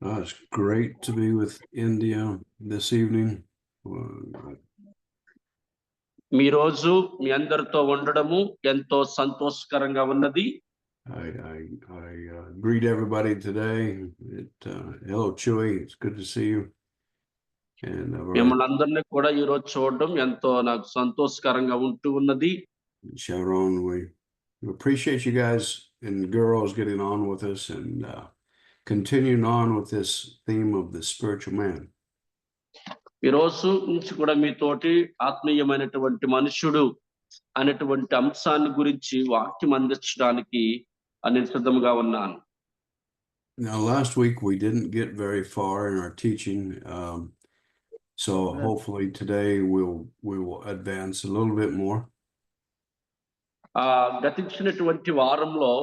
It's great to be with India this evening. మీ రోజు మీ అందరితో ఉండడము ఎంతో సంతోషకరంగా ఉన్నది. I greet everybody today. Hello, Chewy. It's good to see you. And మిమ్మల్ని అందరినీ కూడా ఈ రోజు చూడడం ఎంతో నాకు సంతోషకరంగా ఉంటూ ఉన్నది. Sharon, we appreciate you guys and girls getting on with us and continuing on with this theme of the spiritual man. ఈ రోజు నుంచి కూడా మీతోటి ఆత్మీయమైనటువంటి మనుషుడు అనేటువంటి అంశాన్ని గురించి వాక్యం అందించడానికి నేను సిద్ధంగా ఉన్నాను. Now, last week we didn't get very far in our teaching, so hopefully today we will advance a little bit more. గతించినటువంటి వారంలో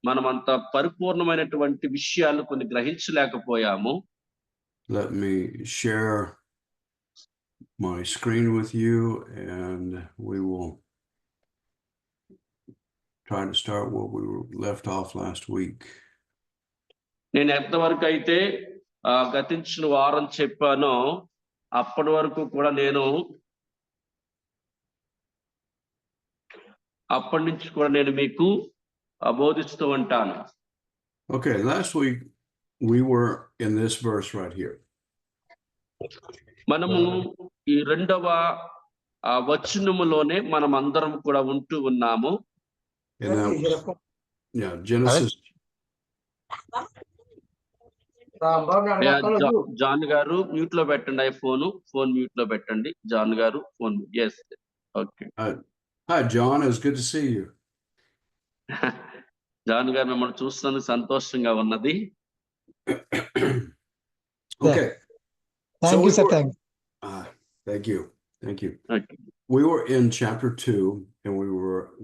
మనమంత పరిపూర్ణమైనటువంటి విషయాలు కొన్ని గ్రహించలేకపోయాము. Let me share my screen with you and we will try to start where we were left off last week. నేను ఎంతవరకు అయితే గతించిన వారం చెప్పానో అప్పటి వరకు కూడా అప్పటి నుంచి కూడా నేను మీకు బోధిస్తూ ఉంటాను. Okay, last week we were in this verse right here. మనము ఈ రెండవ వచనములోనే మనం అందరం కూడా ఉంటూ ఉన్నాము. Genesis. జాన్ గారు మ్యూట్ లో పెట్టండి. ఫోన్ మ్యూట్ లో పెట్టండి. జాన్ గారు phone. yes, okay. Hi John, it's good to see you. John గారు మిమ్మల్ని చూస్తున్నందుకు సంతోషంగా ఉన్నది. Okay. Thank you, sir. Thank you. Okay. We were in chapter 2 and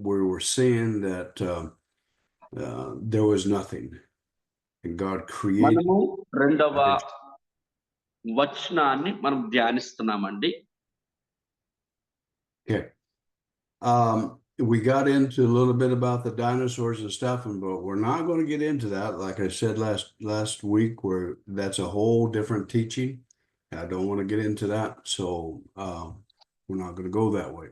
we were seeing that there was nothing and God created. మనము రెండవ వచనాన్ని మనం ధ్యానిస్తున్నామండి. Okay. We got into a little bit about the dinosaurs and stuff, but we're not going to get into that. Like I said last week, where that's a whole different teaching. I don't want to get into that, so we're not going to go that way.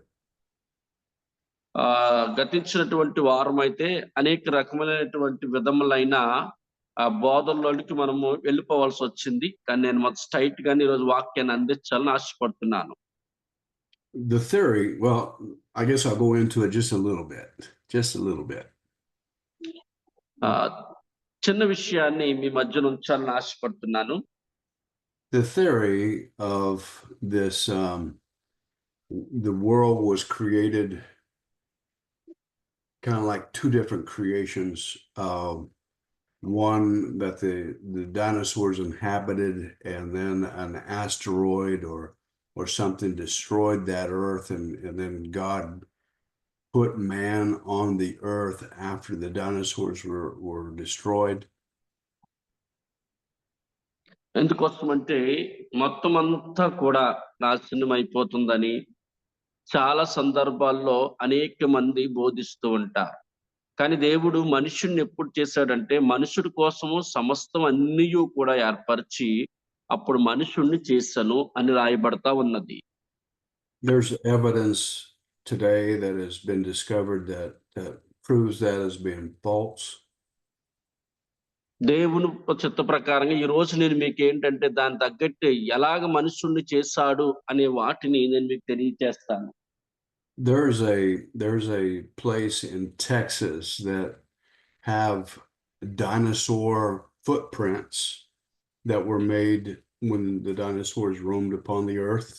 గతించినటువంటి వారం అయితే అనేక రకమైనటువంటి విధములైన బోధనలోనికి మనము వెళ్ళిపోవాల్సి వచ్చింది. కానీ నేను మొత్తం స్ట్రైట్ గానే ఈరోజు వాక్యాన్ని అందించాలని ఆశపడుతున్నాను. The theory, well, I guess I'll go into it just a little bit. చిన్న విషయాన్ని మీ మధ్య ఉంచాలని ఆశపడుతున్నాను. The theory of this, the world was created kind of like two different creations. One that the dinosaurs inhabited, and then an asteroid or something destroyed that earth, and then God put man on the earth after the dinosaurs were destroyed. ఎందుకోసమంటే మొత్తం అంతా కూడా నాశనం అయిపోతుందని చాలా సందర్భాల్లో అనేక మంది బోధిస్తూ ఉంటారు. కానీ దేవుడు మనుషుణ్ణి ఎప్పుడు చేశాడంటే మనుషుడి కోసము సమస్తం అన్నీ కూడా ఏర్పరిచి అప్పుడు మనుషుణ్ణి చేశాను అని రాయబడతా ఉన్నది. There's evidence today that has been discovered that proves that as being false. దేవుని చిత్త ప్రకారంగా ఈ రోజు నేను మీకు ఏంటంటే దాని తగ్గట్టు ఎలాగ మనుషుణ్ణి చేశాడు అనే వాటిని నేను మీకు తెలియజేస్తాను. There's a place in Texas that have dinosaur footprints that were made when the dinosaurs roamed upon the earth.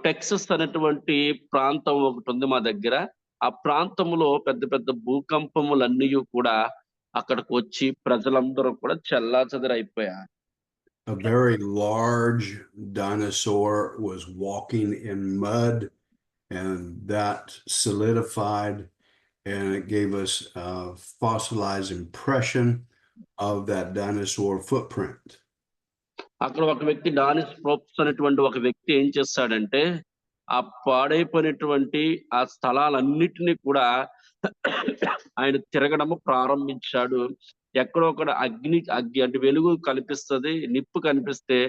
Texas అనేటువంటి ప్రాంతం ఒకటి ఉంది మా దగ్గర. ఆ ప్రాంతంలో పెద్ద పెద్ద భూకంపములన్నీ కూడా అక్కడికి వచ్చి ప్రజలందరూ కూడా చెల్లాచెదరైపోయారు. A very large dinosaur was walking in mud, and that solidified, and it gave us a fossilized impression of that dinosaur footprint. అక్కడ ఒక వ్యక్తి డానిస్ప్రోప్స్ అనేటువంటి ఒక వ్యక్తి ఏం చేస్తాడంటే ఆ పాడైపోయినటువంటి ఆ స్థలాలన్నిటినీ కూడా ఆయన తిరగడము ప్రారంభించాడు. ఎక్కడో అక్కడ అగ్గి అంటే వెలుగు కనిపిస్తది. నిప్పు కనిపిస్తే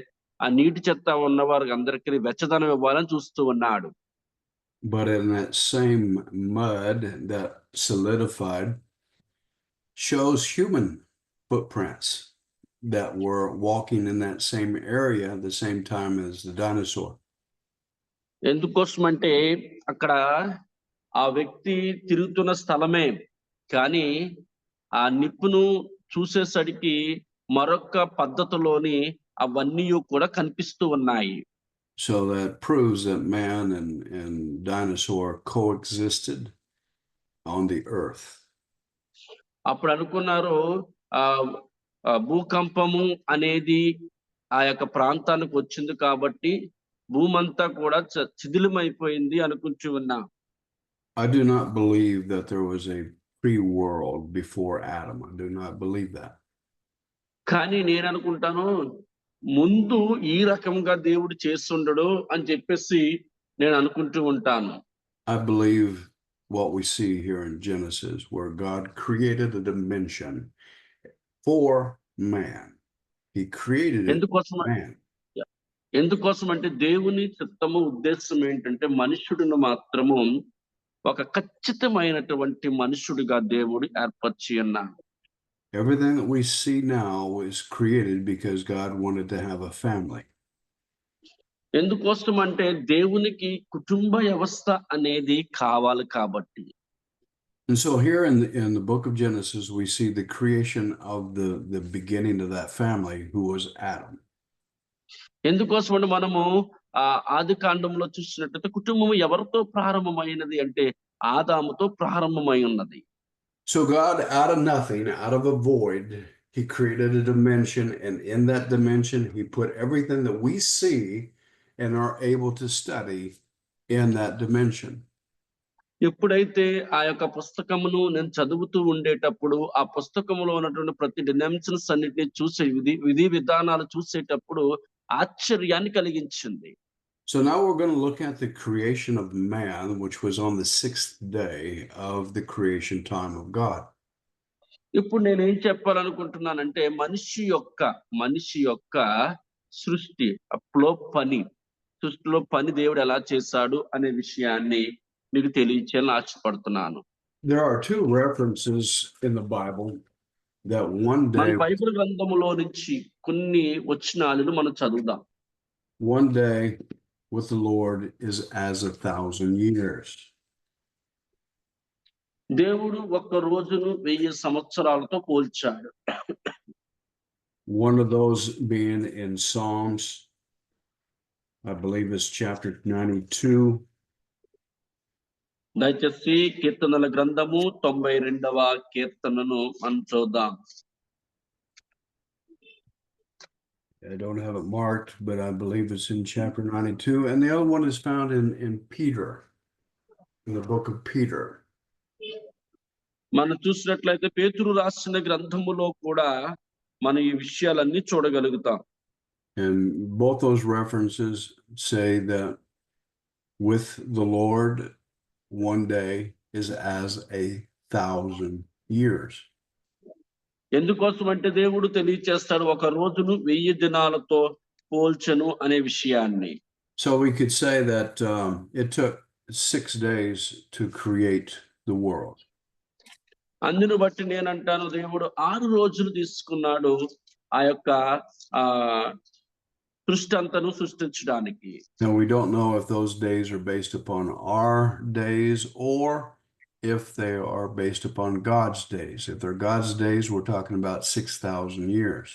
ఆ నీటి చెత్త ఉన్న వారికి అందరికీ వెచ్చదనం ఇవ్వాలని చూస్తూ ఉన్నాడు. But in that same mud that solidified shows human footprints that were walking in that same area at the same time as the dinosaur. ఎందుకోసమంటే అక్కడ ఆ వ్యక్తి తిరుగుతున్న స్థలమే. కానీ ఆ నిప్పును చూసేసరికి మరొక పద్ధతిలోని అవన్నీ కూడా కనిపిస్తూ ఉన్నాయి. So that proves that man and dinosaur coexisted on the earth. అప్పుడు అనుకున్నారు భూకంపము అనేది ఆ యొక్క ప్రాంతానికి వచ్చింది కాబట్టి భూమంతా కూడా శిథిలమైపోయింది అనుకుంటూ ఉన్నాం. I do not believe that there was a pre-world before Adam. I do not believe that. కానీ నేను అనుకుంటాను ముందు ఈ రకంగా దేవుడు చేస్తుండడు అని చెప్పేసి నేను అనుకుంటూ ఉంటాను. I believe what we see here in Genesis, where God created a dimension for man. He created it for man. ఎందుకోసం అంటే దేవుని చిత్తము ఉద్దేశం ఏంటంటే మనుష్యుడిని మాత్రము ఒక ఖచ్చితమైనటువంటి మనుష్యుడిగా దేవుడు ఏర్పరిచి ఉన్నాడు. Everything that we see now was created because God wanted to have a family. ఎందుకోసం అంటే దేవునికి కుటుంబ వ్యవస్థ అనేది కావాలి కాబట్టి. And so here in the book of Genesis, we see the creation of the beginning of that family, who was Adam. ఎందుకోసం అంటే మనము ఆది కాండంలో చూసినట్లయితే కుటుంబం ఎవరితో ప్రారంభమైనది అంటే ఆదాముతో ప్రారంభమై ఉన్నది. So God, out of nothing, out of a void, he created a dimension, and in that dimension, he put everything that we see and are able to study in that dimension. ఎప్పుడైతే ఆ యొక్క పుస్తకమును నేను చదువుతూ ఉండేటప్పుడు ఆ పుస్తకంలో ఉన్నటువంటి ప్రతి డిమెన్షన్స్ అన్నిటిని చూసే విధి విధానాలు చూసేటప్పుడు ఆశ్చర్యాన్ని కలిగించింది. So now we're going to look at the creation of man, which was on the 6th day of the creation time of God. ఇప్పుడు నేను ఏం చెప్పాలనుకుంటున్నానంటే మనిషి యొక్క సృష్టిలో పని దేవుడు ఎలా చేశాడు అనే విషయాన్ని మీకు తెలియచేయాలని ఆశపడుతున్నాను. There are two references in the Bible that one day, మన బైబిల్ గ్రంథములో నుంచి కొన్ని వచనాలను మనం చదువుదాం. one day with the Lord is as 1,000 years. దేవుడు ఒక్క రోజును 1000 సంవత్సరాలతో పోల్చాడు. One of those being in Psalms, I believe it's chapter 92. దయచేసి కీర్తనల గ్రంథము 92వ కీర్తనను మనం చూద్దాం. I don't have it marked, but I believe it's in chapter 92. And the other one is found in Peter, in the book of Peter. మనం చూసినట్లయితే పేతురు రాసిన గ్రంథములో కూడా మనం ఈ విషయాలన్నీ చూడగలుగుతాం. And both those references say that with the Lord, one day is as 1,000 years. ఎందుకోసం అంటే దేవుడు తెలియచేస్తాడు ఒక రోజును 1000 దినాలతో పోల్చెను అనే విషయాన్ని. So we could say that it took 6 days to create the world. అందును బట్టి నేను అంటాను దేవుడు 6 రోజులు తీసుకున్నాడు ఆ యొక్క సృష్టి అంతను సృష్టించడానికి. Now we don't know if those days are based upon our days or if they are based upon God's days. If they're God's days, we're talking about 6,000 years.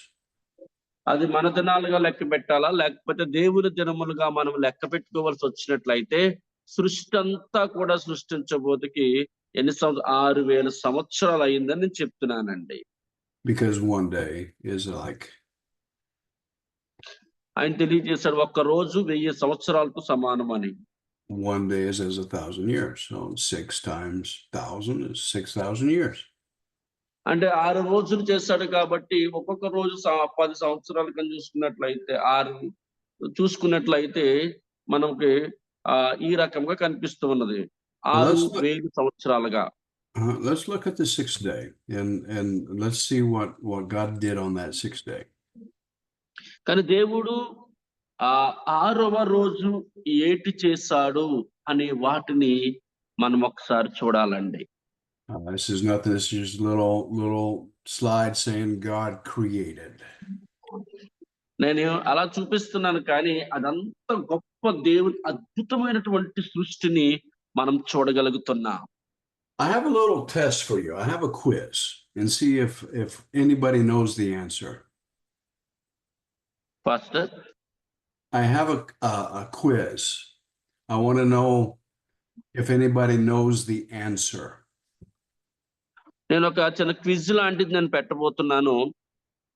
అది మన దినాలుగా లెక్క పెట్టాలా లేకపోతే దేవుని దినములుగా మనం లెక్క పెట్టుకోవాల్సి వచ్చినట్లయితే సృష్టి అంతా కూడా సృష్టించబోతుకి 6,000 సంవత్సరాలు అయిందని నేను చెప్తున్నానండి. Because one day is like, ఆయన తెలియజేశాడు ఒక్క రోజు 1000 సంవత్సరాలతో సమానమని. one day is as 1,000 years. So 6 times 1,000 is 6,000 years. అంటే 6 రోజులు చేశాడు కాబట్టి ఒక్కొక్క రోజు 10 సంవత్సరాల కింద చూసుకున్నట్లయితే మనకి ఈ రకంగా కనిపిస్తూ ఉన్నది 6,000 సంవత్సరాలుగా. Let's look at the sixth day and let's see what God did on that sixth day. కానీ దేవుడు ఆ 6వ రోజు ఏటి చేశాడు అనే వాటిని మనం ఒకసారి చూడాలండి. This is nothing. This is just a little slide saying God created. నేను అలా చూపిస్తున్నాను కానీ అదంతా గొప్ప దేవుని అద్భుతమైనటువంటి సృష్టిని మనం చూడగలుగుతున్నాం. I have a little test for you. I have a quiz and see if anybody knows the answer. Pastor, I have a quiz. I want to know if anybody knows the answer. నేను ఒక చిన్న quiz లాంటిది నేను పెట్టబోతున్నాను.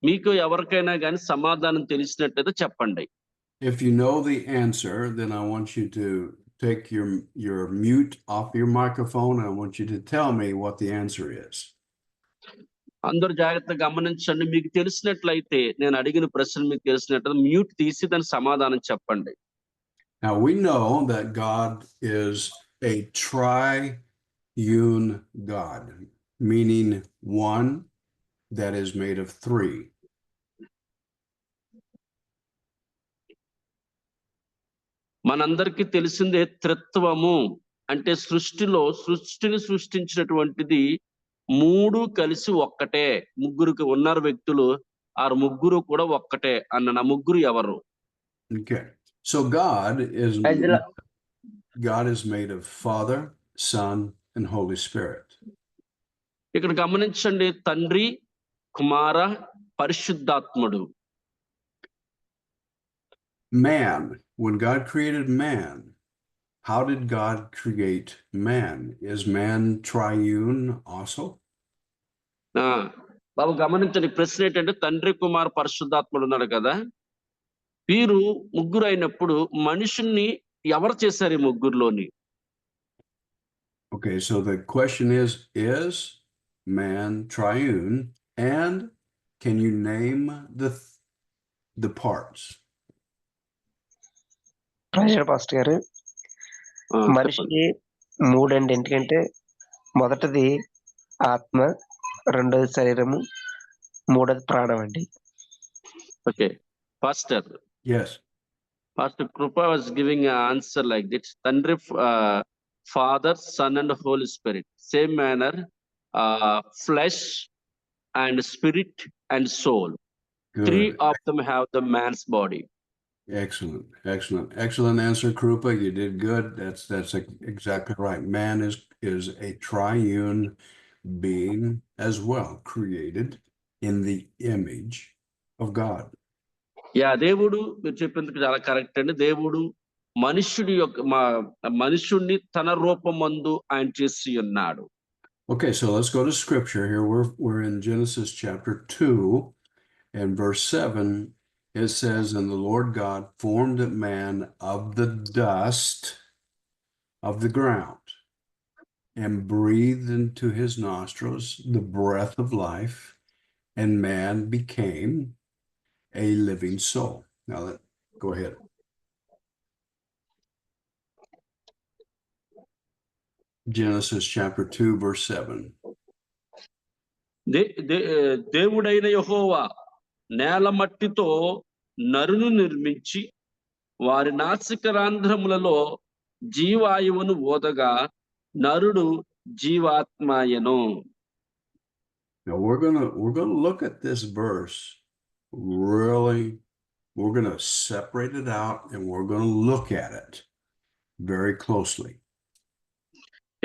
మీకు ఎవరికైనా కానీ సమాధానం తెలిసినట్లయితే చెప్పండి. If you know the answer, then I want you to take your mute off your microphone. And I want you to tell me what the answer is. అందరూ జాగ్రత్తగా గమనించండి. మీకు తెలిసినట్లయితే నేను అడిగిన ప్రశ్న మీకు తెలిసినట్లయితే మ్యూట్ తీసి దాని సమాధానం చెప్పండి. Now we know that God is a triune God, meaning one that is made of three. మనందరికీ తెలిసిందే త్రిత్వము అంటే సృష్టిని సృష్టించినటువంటిది మూడు కలిసి ఒక్కటే. ముగ్గురికి ఉన్నారు వ్యక్తులు, ఆ ముగ్గురు కూడా ఒక్కటే అన్న ముగ్గురు ఎవరు? Okay. So God is made of Father, Son, and Holy Spirit. ఇక్కడ గమనించండి, తండ్రి, కుమార, పరిశుద్ధాత్ముడు. Man, when God created man, how did God create man? Is man triune also? బాబు గమనించండి, ప్రశ్న ఏంటంటే తండ్రి, కుమార, పరిశుద్ధాత్ముడు ఉన్నాడు కదా, వీరు ముగ్గురు అయినప్పుడు మనుషుల్ని ఎవరు చేశారు ఈ ముగ్గురులోని? Okay, so the question is man triune, and can you name the parts? Pastor గారు, మనిషికి మూడండి. ఎందుకంటే మొదటిది ఆత్మ, రెండోది శరీరము, మూడోది ప్రాణం అండి. Okay pastor. Yes. Pastor Krupa was giving an answer like this: Tandri, Father, Son, and Holy Spirit. Same manner, flesh and spirit and soul. Good. Three of them have the man's body. Excellent answer, Krupa. You did good. That's exactly right. Man is a triune being as well, created in the image of God. దేవుడు మీరు చెప్పేందుకు చాలా correct అండి. దేవుడు మనుష్యుడిని తన రూపమందు ఆయన చేసి ఉన్నాడు. Okay, so let's go to scripture here. We're in Genesis chapter 2 and verse 7. It says, "And the Lord God formed man of the dust of the ground and breathed into his nostrils the breath of life, and man became a living soul." Now go ahead. Genesis chapter 2 verse 7. దేవుడైన యెహోవా నేల మట్టితో నరును నిర్మించి వారి నాసికరంధ్రములలో జీవాయువును ఓదగా నరుడు జీవాత్మాయను. Now we're gonna look at this verse really. We're gonna separate it out and we're gonna look at it very closely.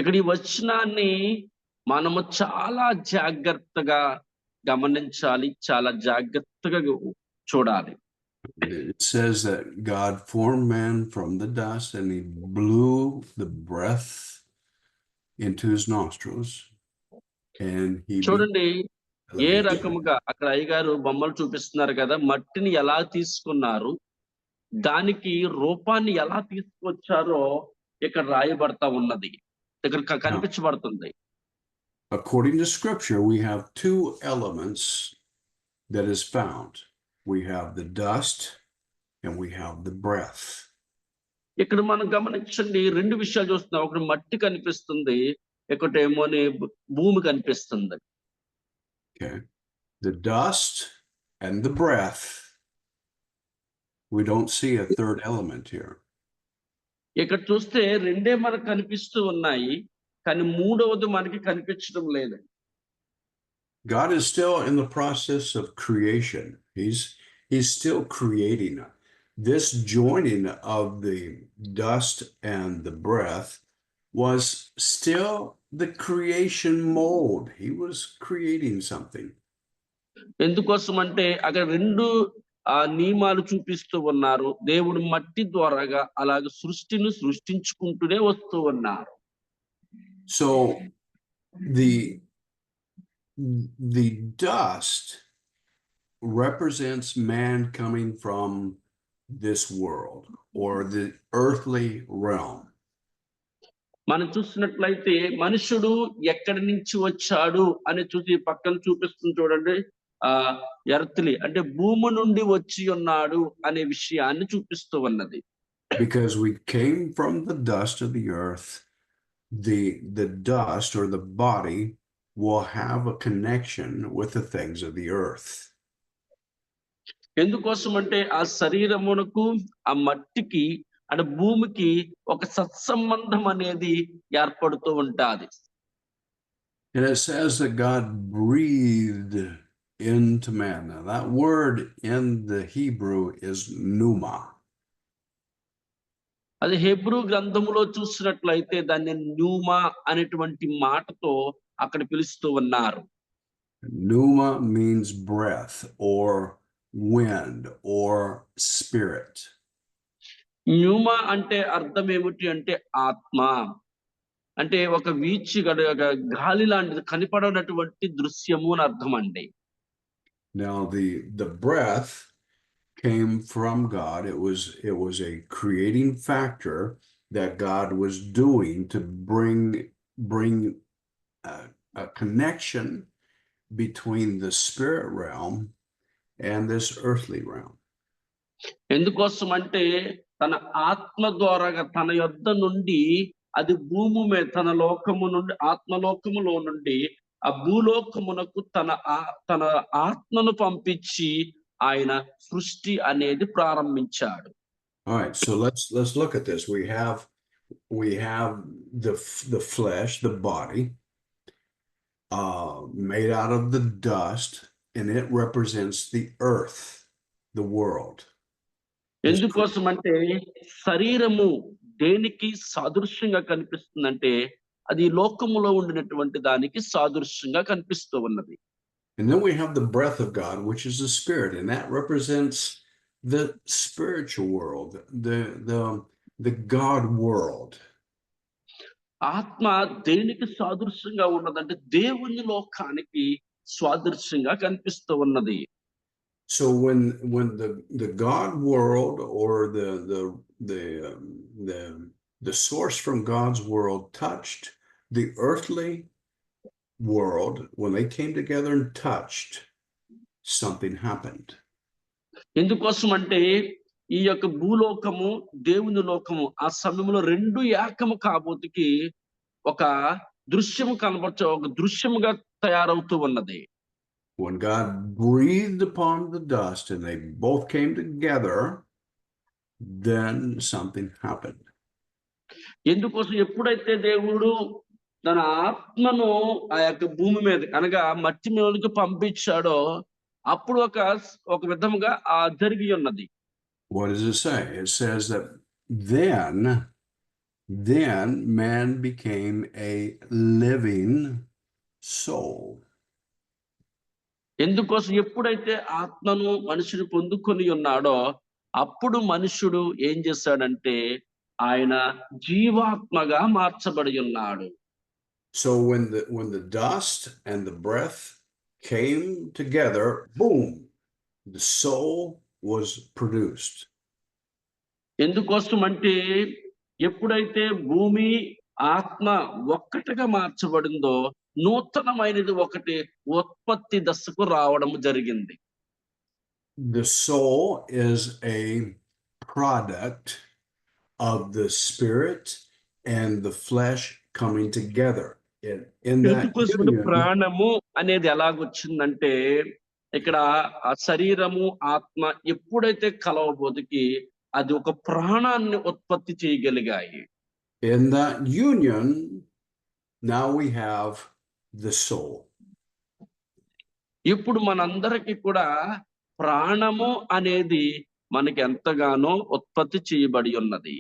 ఇక్కడ ఈ వచనాన్ని మనము చాలా జాగ్రత్తగా గమనించాలి, చాలా జాగ్రత్తగా చూడాలి. It says that God formed man from the dust and he blew the breath into his nostrils and he చూడండి ఏ రకముగా అక్కడ అయ్యగారు బొమ్మలు చూపిస్తున్నారు కదా, మట్టిని ఎలా తీసుకున్నారు, దానికి రూపాన్ని ఎలా తీసుకొచ్చారో ఇక్కడ రాయబడతా ఉన్నది, ఇక్కడ కనిపించబడుతుంది. According to scripture, we have two elements that is found. We have the dust and we have the breath. ఇక్కడ మనం గమనించండి, రెండు విషయాలు చూస్తున్నాం. ఒకటి మట్టి కనిపిస్తుంది, ఒకటేమోని భూమి కనిపిస్తుంది. Okay. The dust and the breath. We don't see a third element here. ఇక్కడ చూస్తే రెండే మనకు కనిపిస్తూ ఉన్నాయి, కానీ మూడవది మనకి కనిపించడం లేదు. God is still in the process of creation. He's still creating. This joining of the dust and the breath was still the creation mold. He was creating something. ఎందుకోసం అంటే అక్కడ రెండు నియమాలు చూపిస్తూ ఉన్నారు. దేవుడు మట్టి ద్వారాగా అలాగ సృష్టిని సృష్టించుకుంటూనే వస్తూ ఉన్నారు. So the dust represents man coming from this world or the earthly realm. మనం చూసినట్లయితే మనుషుడు ఎక్కడి నుంచి వచ్చాడు అని చూసి పక్కన చూపిస్తుంది చూడండి. ఎర్త్లీ అంటే భూమి నుండి వచ్చి ఉన్నాడు అనే విషయాన్ని చూపిస్తూ ఉన్నది. Because we came from the dust of the earth, the dust or the body will have a connection with the things of the earth. ఎందుకోసం అంటే ఆ శరీరమునకు ఆ మట్టికి అంటే భూమికి ఒక సత్సంబంధం అనేది ఏర్పడుతూ ఉంటాది. And it says that God breathed into man. Now that word in the Hebrew is pneuma. అది హెబ్రూ గ్రంథములో చూసినట్లయితే దాన్ని న్యూమా అనేటువంటి మాటతో అక్కడ పిలుస్తూ ఉన్నారు. Pneuma means breath or wind or spirit. న్యూమా అంటే అర్థం ఏమిటి అంటే ఆత్మ, అంటే ఒక వీచి గాలి లాంటిది కనిపడనటువంటి దృశ్యము అని అర్థం అండి. Now the breath came from God. It was a creating factor that God was doing to bring a connection between the spirit realm and this earthly realm. ఎందుకోసం అంటే తన ఆత్మ ద్వారా తన యొద్ద నుండి అది భూమి మీద తన లోకము నుండి ఆత్మలోకములో నుండి ఆ భూలోకమునకు తన ఆత్మను పంపించి ఆయన సృష్టి అనేది ప్రారంభించాడు. All right, so let's look at this. We have the flesh, the body, made out of the dust, and it represents the earth, the world. ఎందుకోసం అంటే శరీరము దేనికి సాదృశ్యంగా కనిపిస్తుందంటే అది లోకములో ఉండినటువంటి దానికి సాదృశ్యంగా కనిపిస్తూ ఉన్నది. And then we have the breath of God, which is the spirit, and that represents the spiritual world, the God world. ఆత్మ దేనికి సాదృశ్యంగా ఉన్నదంటే దేవుని లోకానికి సాదృశ్యంగా కనిపిస్తూ ఉన్నది. So when the God world or the source from God's world touched the earthly world, when they came together and touched, something happened. ఎందుకోసం అంటే ఈ యొక్క భూలోకము దేవుని లోకము ఆ సమయంలో రెండు ఏకము కాబోతుకి ఒక దృశ్యము కనబరచ ఒక దృశ్యముగా తయారవుతూ ఉన్నది. When God breathed upon the dust and they both came together, then something happened. ఎందుకోసం ఎప్పుడైతే దేవుడు తన ఆత్మను ఆ యొక్క భూమి మీద అనగా మట్టి మీదకి పంపించాడో అప్పుడు ఒక విధముగా జరిగి ఉన్నది. What does it say? It says that then man became a living soul. ఎందుకోసం ఎప్పుడైతే ఆత్మను మనుషుడు పొందుకొని ఉన్నాడో అప్పుడు మనుషుడు ఏం చేశాడంటే ఆయన జీవాత్మగా మార్చబడి ఉన్నాడు. So when the dust and the breath came together, boom, the soul was produced. ఎందుకోసం అంటే ఎప్పుడైతే భూమి ఆత్మ ఒక్కటిగా మార్చబడిందో నూతనమైనది ఒకటి ఉత్పత్తి దశకు రావడం జరిగింది. The soul is a product of the spirit and the flesh coming together. in that ఎందుకోసం union, ప్రాణము అనేది ఎలాగొచ్చిందంటే ఇక్కడ ఆ శరీరము ఆత్మ ఎప్పుడైతే కలవబోతుకి అది ఒక ప్రాణాన్ని ఉత్పత్తి చేయగలిగాయి. in that union, now we have the soul. ఇప్పుడు మనందరికీ కూడా ప్రాణము అనేది మనకి ఎంతగానో ఉత్పత్తి చేయబడి ఉన్నది.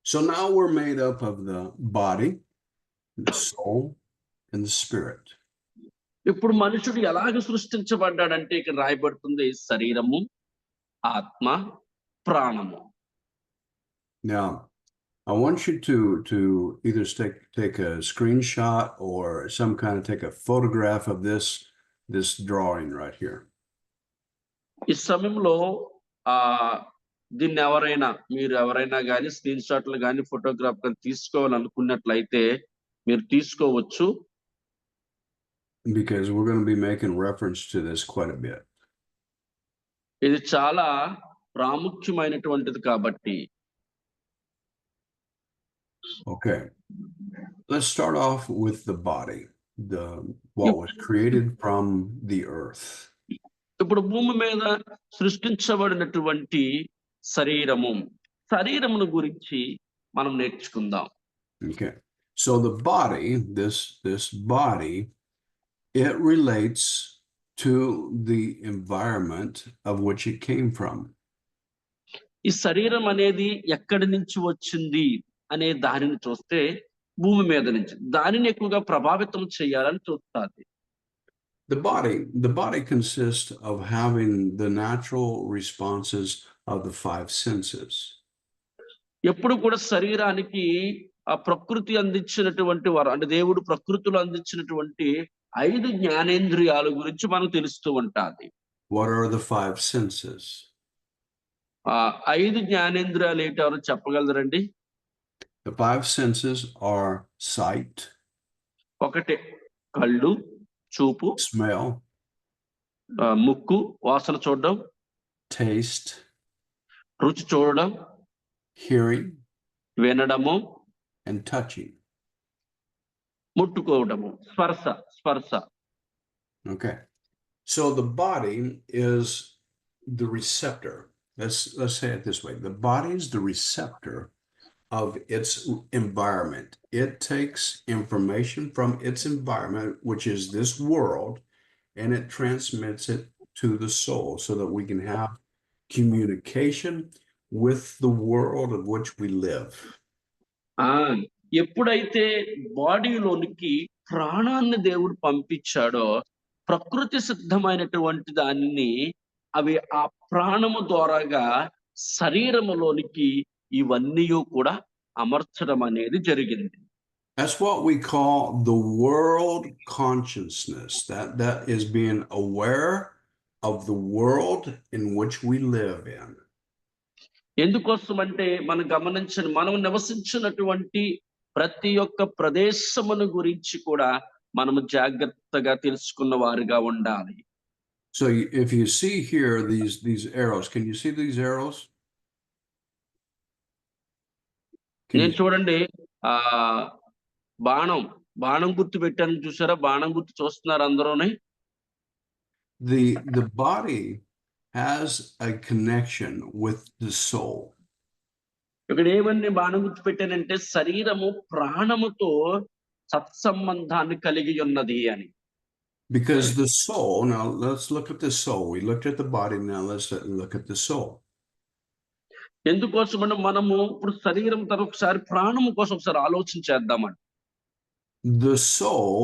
So now we're made up of the body, the soul, and the spirit. ఇప్పుడు మనుషుడు ఎలాగ సృష్టించబడ్డాడంటే ఇక్కడ రాయబడుతుంది శరీరము, ఆత్మ, ప్రాణము. Now, I want you to either take a screenshot or some kind of take a photograph of this drawing right here. ఈ సమయంలో దీన్ని మీరు ఎవరైనా కానీ స్క్రీన్ షాట్లు కానీ ఫోటోగ్రాఫ్ కానీ తీసుకోవాలనుకున్నట్లయితే మీరు తీసుకోవచ్చు. Because we're going to be making reference to this quite a bit. ఇది చాలా ప్రాముఖ్యమైనటువంటిది కాబట్టి. Okay, let's start off with the body, what was created from the earth. ఇప్పుడు భూమి మీద సృష్టించబడినటువంటి శరీరమును గురించి మనం నేర్చుకుందాం. Okay, so the body, this body, it relates to the environment of which it came from. ఈ శరీరం అనేది ఎక్కడి నుంచి వచ్చింది అనే దానిని చూస్తే భూమి మీద నుంచి దానిని ఎక్కువగా ప్రభావితం చేయాలని చూస్తుంది. The body consists of having the natural responses of the five senses. ఎప్పుడు కూడా శరీరానికి ఆ ప్రకృతి అందించినటువంటి అంటే దేవుడు ప్రకృతిలో అందించినటువంటి 5 జ్ఞానేంద్రియాల గురించి మనకు తెలుస్తూ ఉంటుంది. What are the five senses? 5 జ్ఞానేంద్రియాలు ఏంటో చెప్పగలరండి? The five senses are sight, ఒకటే కళ్ళు, చూపు, smell, ముక్కు వాసన చూడడం, taste, రుచి చూడడం, hearing, వినడము, and touching. ముట్టుకోవడము, స్పర్శ. Okay, so the body is the receptor. Let's say it this way: the body is the receptor of its environment. It takes information from its environment, which is this world, and it transmits it to the soul so that we can have communication with the world of which we live. ఎప్పుడైతే బాడీలోనికి ప్రాణాన్ని దేవుడు పంపించాడో ప్రకృతి సిద్ధమైనటువంటి దాన్ని అవి ఆ ప్రాణము ద్వారాగా శరీరములోనికి ఇవన్నీ కూడా అమర్చడం అనేది జరిగింది. That's what we call the world consciousness. That is being aware of the world in which we live in. ఎందుకోసం అంటే మనం నివసించినటువంటి ప్రతి ఒక్క ప్రదేశమును గురించి కూడా మనము జాగ్రత్తగా తెలుసుకున్న వారుగా ఉండాలి. So if you see here these arrows, can you see these arrows? నేను చూడండి బాణం గుర్తు పెట్టాను చూసారా? బాణం గుర్తు చూస్తున్నారు అందరూనే. The body has a connection with the soul. ఇక్కడ ఏమని బాణం గుర్తు పెట్టానంటే శరీరము ప్రాణముతో సత్సంబంధాన్ని కలిగి ఉన్నది అని. Because the soul, now let's look at the soul. We looked at the body, now let's look at the soul. ఎందుకోసమని మనము ఇప్పుడు శరీరం తర ఒకసారి ప్రాణము కోసం ఒకసారి ఆలోచించేద్దామండి. The soul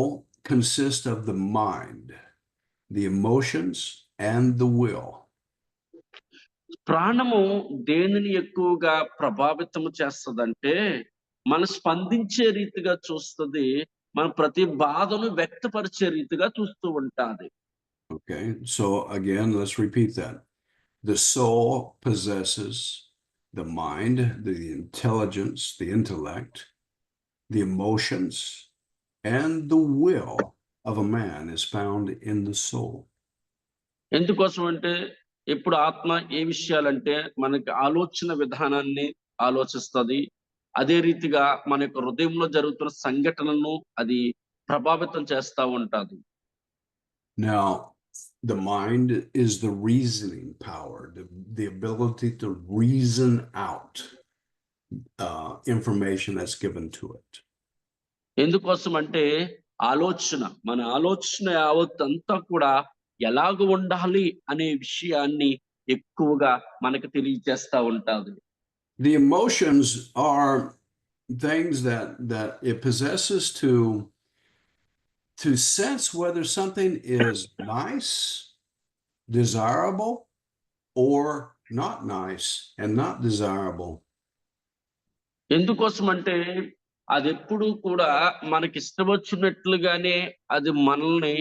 consists of the mind, the emotions, and the will. ప్రాణము దేనిని ఎక్కువగా ప్రభావితం చేస్తదంటే మన స్పందించే రీతిగా చూస్తుంది, మన ప్రతి బాధను వ్యక్తపరిచే రీతిగా చూస్తూ ఉంటాది. Okay, so again, let's repeat that. The soul possesses the mind, the intelligence, the intellect, the emotions, and the will of a man is found in the soul. ఎందుకోసం అంటే ఇప్పుడు ఆత్మ ఏ విషయాలంటే మనకి ఆలోచన విధానాన్ని ఆలోచిస్తుంది, అదే రీతిగా మన యొక్క హృదయంలో జరుగుతున్న సంఘటనలను అది ప్రభావితం చేస్తా ఉంటది. Now, the mind is the reasoning power, the ability to reason out information that's given to it. ఎందుకోసం అంటే మన ఆలోచన యావత్తంతా కూడా ఎలాగ ఉండాలి అనే విషయాన్ని ఎక్కువగా మనకు తెలియజేస్తా ఉంటాది. The emotions are things that it possesses to sense whether something is nice, desirable, or not nice and not desirable. ఎందుకోసం అంటే అది ఎప్పుడు కూడా మనకి ఇష్టమొచ్చినట్లుగానే అది మనల్ని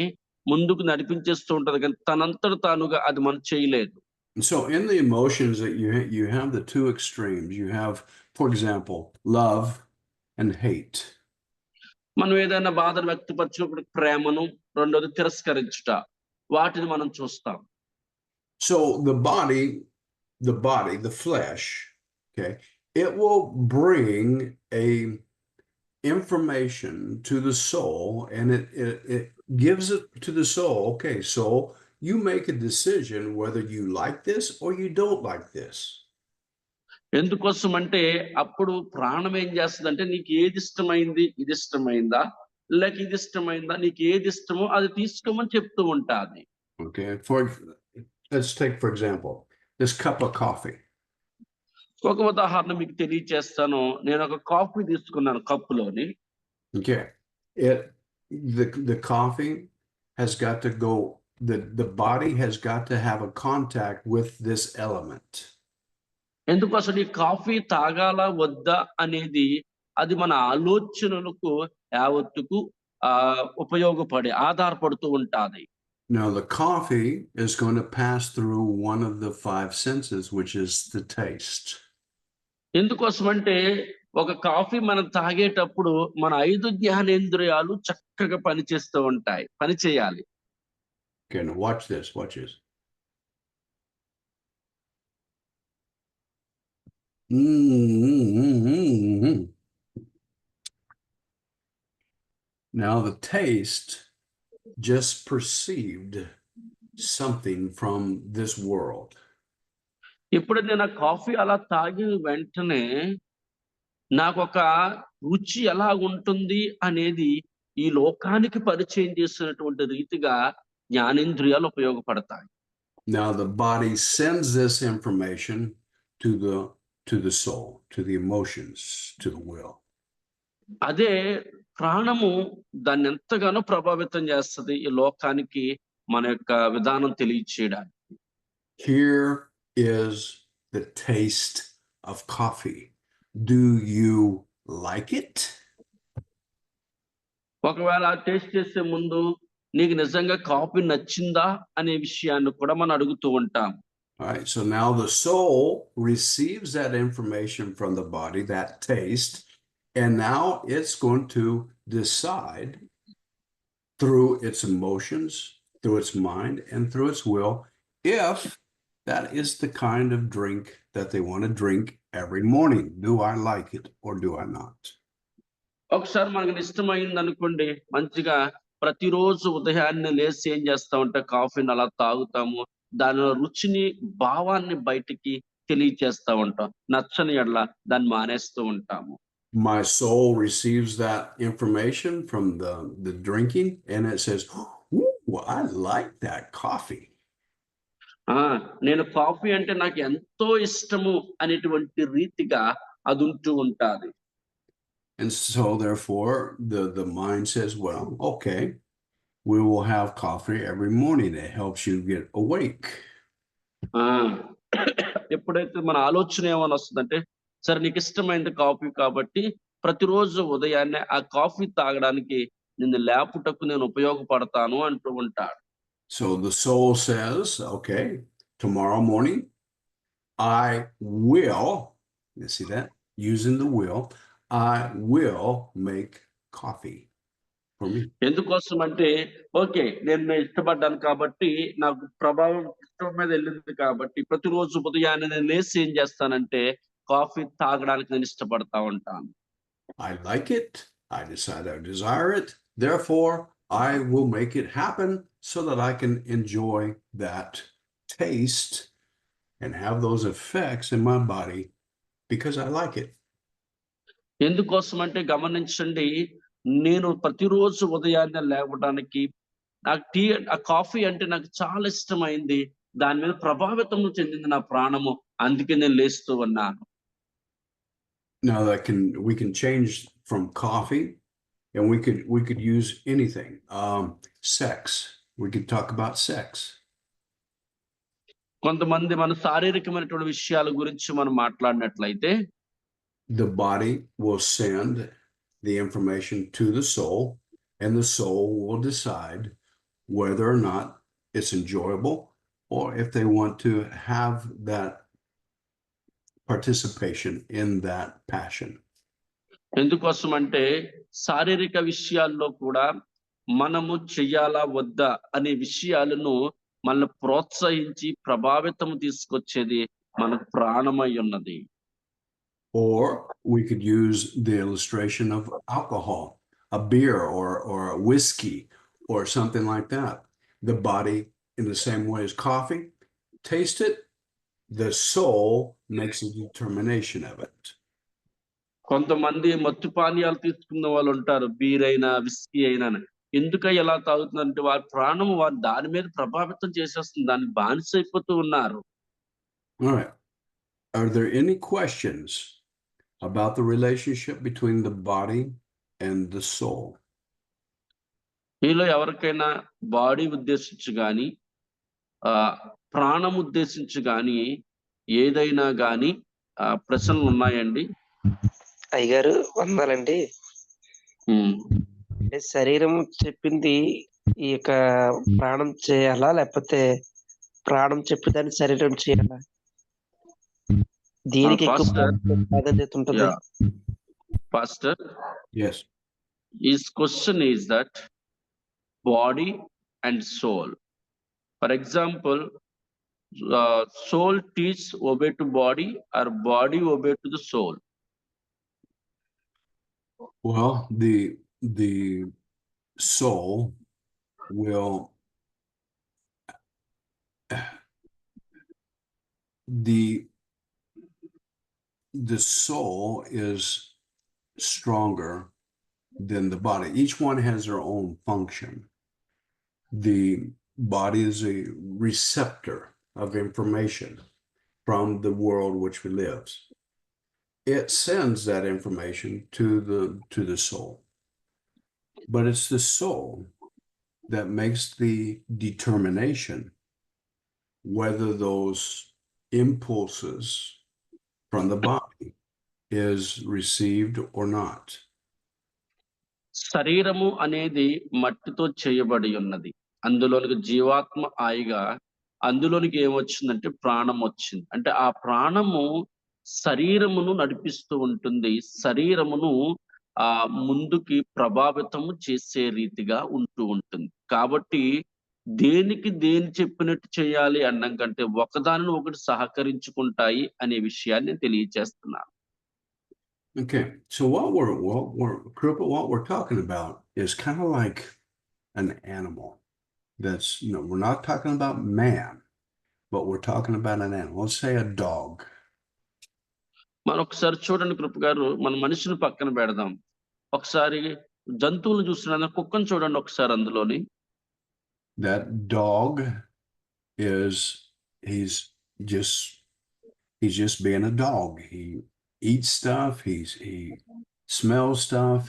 ముందుకు నడిపించేస్తూ ఉంటది, కానీ తనంతట తానుగా అది మనం చేయలేదు. And so in the emotions that you have the two extremes. You have, for example, love and hate. మనం ఏదైనా బాధను వ్యక్తపరిచినప్పుడు ప్రేమను, రెండోది తిరస్కరించుట, వాటిని మనం చూస్తాం. So the body, the flesh, okay, it will bring a information to the soul, and it gives it to the soul. Okay, soul, you make a decision whether you like this or you don't like this. ఎందుకోసం అంటే అప్పుడు ప్రాణం ఏం చేస్తుందంటే, నీకు ఏది ఇష్టమైంది, ఇది ఇష్టమైందా, లేక ఇది ఇష్టమైందా, నీకు ఏది ఇష్టమో అది తీసుకోమని చెప్తూ ఉంటాది. Okay, let's take for example this cup of coffee. ఒక ఉదాహరణ మీకు తెలియచేస్తాను. నేను ఒక కాఫీ తీసుకున్నాను కప్పులోని. Okay, the coffee has got to go. The body has got to have a contact with this element. ఎందుకోసం ఈ కాఫీ తాగాలా వద్దా అనేది అది మన ఆలోచనలకు యావత్తుకు ఉపయోగపడి ఆధారపడుతూ ఉంటాది. Now the coffee is going to pass through one of the five senses, which is the taste. ఎందుకోసం అంటే ఒక కాఫీ మనం తాగేటప్పుడు మన 5 జ్ఞానేంద్రియాలు చక్కగా పనిచేయాలి. Okay, now watch this. Now the taste just perceived something from this world. ఇప్పుడు నేను ఆ కాఫీ అలా తాగిన వెంటనే నాకు ఒక రుచి ఎలా ఉంటుంది అనేది ఈ లోకానికి పరిచయం చేసినటువంటి రీతిగా జ్ఞానేంద్రియాలు ఉపయోగపడతాయి. Now the body sends this information to the soul, to the emotions, to the will. అదే ప్రాణము దాన్ని ఎంతగానో ప్రభావితం చేస్తుంది ఈ లోకానికి మన యొక్క విధానం తెలియచేయడానికి. Here is the taste of coffee. Do you like it? ఒకవేళ టేస్ట్ చేసే ముందు నీకు నిజంగా కాఫీ నచ్చిందా అనే విషయాన్ని కూడా మనం అడుగుతూ ఉంటాం. All right, so now the soul receives that information from the body, that taste, and now it's going to decide through its emotions, through its mind, and through its will, if that is the kind of drink that they want to drink every morning. Do I like it or do I not? ఒకసారి మనకు ఇష్టమైంది అనుకోండి, మంచిగా ప్రతిరోజు ఉదయాన్నే లేచి ఏం చేస్తామంటే కాఫీని అలా తాగుతాము. దాని రుచిని, భావాన్ని బయటికి తెలియచేస్తా ఉంటాం. నచ్చని యెడల దాన్ని మానేస్తూ ఉంటాము. My soul receives that information from the drinking, and it says, "Ooh, I like that coffee." నేను కాఫీ అంటే నాకు ఎంతో ఇష్టము అనేటువంటి రీతిగా అది ఉంటూ ఉంటాది. And so therefore the mind says, well, okay, we will have coffee every morning. It helps you get awake. ఎప్పుడైతే మన ఆలోచన ఏమని వస్తుందంటే, సరే నీకు ఇష్టమైంది కాఫీ కాబట్టి ప్రతిరోజు ఉదయాన్నే ఆ కాఫీ తాగడానికి నిన్ను లేపుటకు నేను ఉపయోగపడతాను అంటూ ఉంటాడు. So the soul says, okay, tomorrow morning I will, you see that? Using the will, I will make coffee for me. ఎందుకోసం అంటే, ఓకే, నేను ఇష్టపడ్డాను కాబట్టి నాకు ప్రభావం ఇష్టం మీద వెళ్ళింది కాబట్టి ప్రతిరోజు ఉదయాన్నే నేను లేచి ఏం చేస్తానంటే కాఫీ తాగడానికి నేను ఇష్టపడతా ఉంటాను. I like it. I decide I desire it. Therefore, I will make it happen so that I can enjoy that taste and have those effects in my body because I like it. ఎందుకోసం అంటే గమనించండి, నేను ప్రతిరోజు ఉదయాన్నే లేవడానికి నాకు ఆ coffee అంటే నాకు చాలా ఇష్టమైంది. దాని మీద ప్రభావితం చెందింది నా ప్రాణము. అందుకే నేను లేస్తూ ఉన్నాను. Now we can change from coffee and we could use anything. Sex. We could talk about sex. కొంతమంది మన శారీరకమైనటువంటి విషయాల గురించి మనం మాట్లాడినట్లయితే the body will send the information to the soul, and the soul will decide whether or not it's enjoyable or if they want to have that participation in that passion. ఎందుకోసం అంటే శారీరక విషయాల్లో కూడా మనము చెయ్యాలా వద్దా అనే విషయాలను మనల్ని ప్రోత్సహించి ప్రభావితం తీసుకొచ్చేది మన ప్రాణమై ఉన్నది. Or we could use the illustration of alcohol, a beer or a whiskey or something like that. The body, in the same way as coffee, taste it, the soul makes a determination of it. కొంతమంది మత్తు పానీయాలు తీసుకున్న వాళ్ళు ఉంటారు, beer అయినా whisky అయినా. ఎందుకు ఎలా తాగుతుందంటే వారి ప్రాణం వారు దాని మీద ప్రభావితం చేసేస్తుంది, దానికి బానిసైపోతూ ఉన్నారు. All right. Are there any questions about the relationship between the body and the soul? మీలో ఎవరికైనా బాడీ ఉద్దేశించి గాని ప్రాణం ఉద్దేశించి గాని ఏదైనా గాని ప్రశ్నలు ఉన్నాయండి? అయ్యగారు వందనాలండి. శరీరం చెప్పింది ఈ యొక్క ప్రాణం చేయాలా, లేకపోతే ప్రాణం చెప్పేదాన్ని శరీరం చేయాలా? దీనికి ఎక్కువ ప్రాధాన్యత ఉంటుంది? Pastor, Yes. his question is that body and soul. For example, soul teach obey to body or body obey to the soul? Well, the soul will the soul is stronger than the body. Each one has their own function. The body is a receptor of information from the world which we live. It sends that information to the soul. But it's the soul that makes the determination whether those impulses from the body is received or not. శరీరము అనేది మట్టితో చేయబడి ఉన్నది. అందులోనికి జీవాత్మ ఆయిగా అందులోనికి ఏమొచ్చిందంటే ప్రాణం వచ్చింది. అంటే ఆ ప్రాణము శరీరమును నడిపిస్తూ ఉంటుంది. శరీరమును ముందుకి ప్రభావితము చేసే రీతిగా ఉంటూ ఉంటుంది. కాబట్టి దేనికి దేని చెప్పినట్టు చేయాలి అన్నం కంటే ఒకదానిని ఒకటి సహకరించుకుంటాయి అనే విషయాన్ని తెలియజేస్తున్నాను. Okay, so what we're talking about is kind of like an animal. That's, we're not talking about man, but we're talking about an animal. Let's say a dog. మనం ఒకసారి చూడండి కృప గారు, మన మనిషిని పక్కన పెడదాం. ఒకసారి జంతువులు చూస్తున్నా, కుక్కను చూడండి ఒకసారి అందులోని. That dog he's just being a dog. He eats stuff, he smells stuff,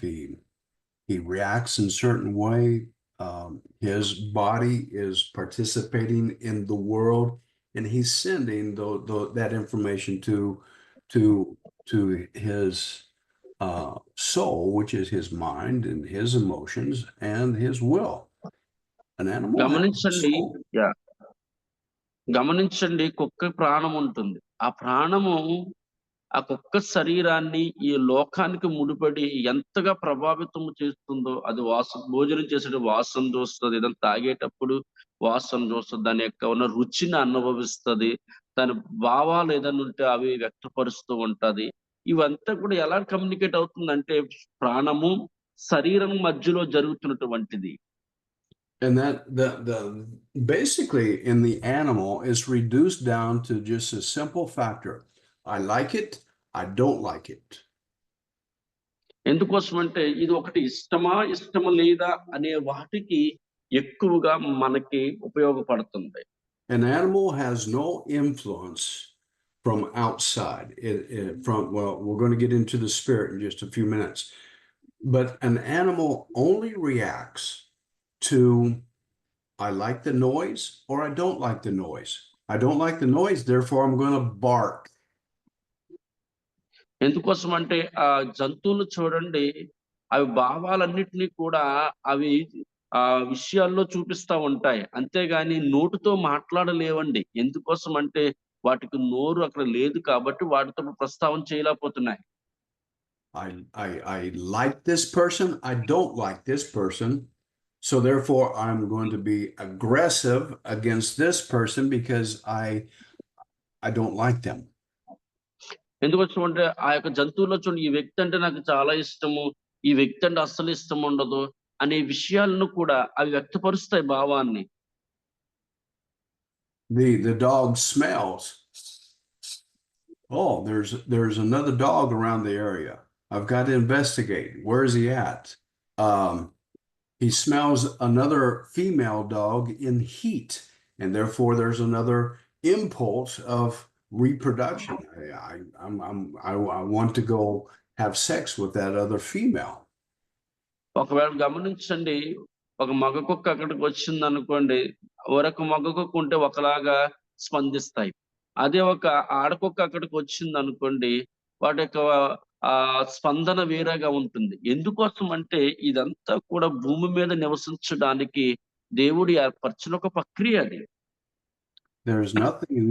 he reacts in a certain way. His body is participating in the world, and he's sending that information to his soul, which is his mind and his emotions and his will. An animal గమనించండి, కుక్క ప్రాణం ఉంటుంది. ఆ ప్రాణము ఆ కుక్క శరీరాన్ని ఈ లోకానికి ముడిపడి ఎంతగా ప్రభావితం చేస్తుందో, అది భోజనం చేసేటప్పుడు వాసన చూస్తుంది, ఏదైనా తాగేటప్పుడు వాసన చూస్తుంది, దాని యొక్క ఉన్న రుచిని అనుభవిస్తుంది. దాని భావాలు ఏదైనా ఉంటే అవి వ్యక్తపరుస్తూ ఉంటది. ఇవంతా కూడా ఎలా కమ్యూనికేట్ అవుతుందంటే ప్రాణము, శరీరం మధ్యలో జరుగుతున్నటువంటిది. And that the basically in the animal is reduced down to just a simple factor. I like it, I don't like it. ఎందుకోసమంటే ఇది ఒకటి ఇష్టమా లేదా అనే వాటికి ఎక్కువగా మనకి ఉపయోగపడుతుంది. An animal has no influence from outside. Well, we're going to get into the spirit in just a few minutes. But an animal only reacts to I like the noise or I don't like the noise. I don't like the noise, therefore I'm going to bark. ఎందుకోసం అంటే ఆ జంతువులు చూడండి, అవి భావాలన్నిటినీ కూడా అవి విషయాల్లో చూపిస్తా ఉంటాయి. అంతేగాని నోటితో మాట్లాడలేవండి. ఎందుకోసం అంటే వాటికి నోరు అక్కడ లేదు కాబట్టి వాటితో ప్రస్తావన చేయలేకపోతున్నాయి. I like this person, I don't like this person. So therefore I'm going to be aggressive against this person because I don't like them. ఎందుకోసం అంటే ఆ యొక్క జంతువుల్లో చూడండి, ఈ వ్యక్తి అంటే నాకు చాలా ఇష్టము, ఈ వ్యక్తి అంటే అస్సలు ఇష్టం ఉండదు అనే విషయాలను కూడా అవి వ్యక్తపరుస్తాయి భావాన్ని. The dog smells. Oh, there's another dog around the area. I've got to investigate. Where is he at? He smells another female dog in heat, and therefore there's another impulse of reproduction. I want to go have sex with that other female. ఒకవేళ గమనించండి, ఒక మగ కుక్క అక్కడికి వచ్చింది అనుకోండి, మరొక మగ కుక్క ఉంటే ఒకలాగా స్పందిస్తాయి. అదే ఒక ఆడకుక్క అక్కడికి వచ్చింది అనుకోండి, వాటి యొక్క స్పందన వేరేగా ఉంటుంది. ఎందుకోసం అంటే ఇదంతా కూడా భూమి మీద నివసించడానికి దేవుడు ఏర్పరిచిన ఒక ప్రక్రియ అది. There's nothing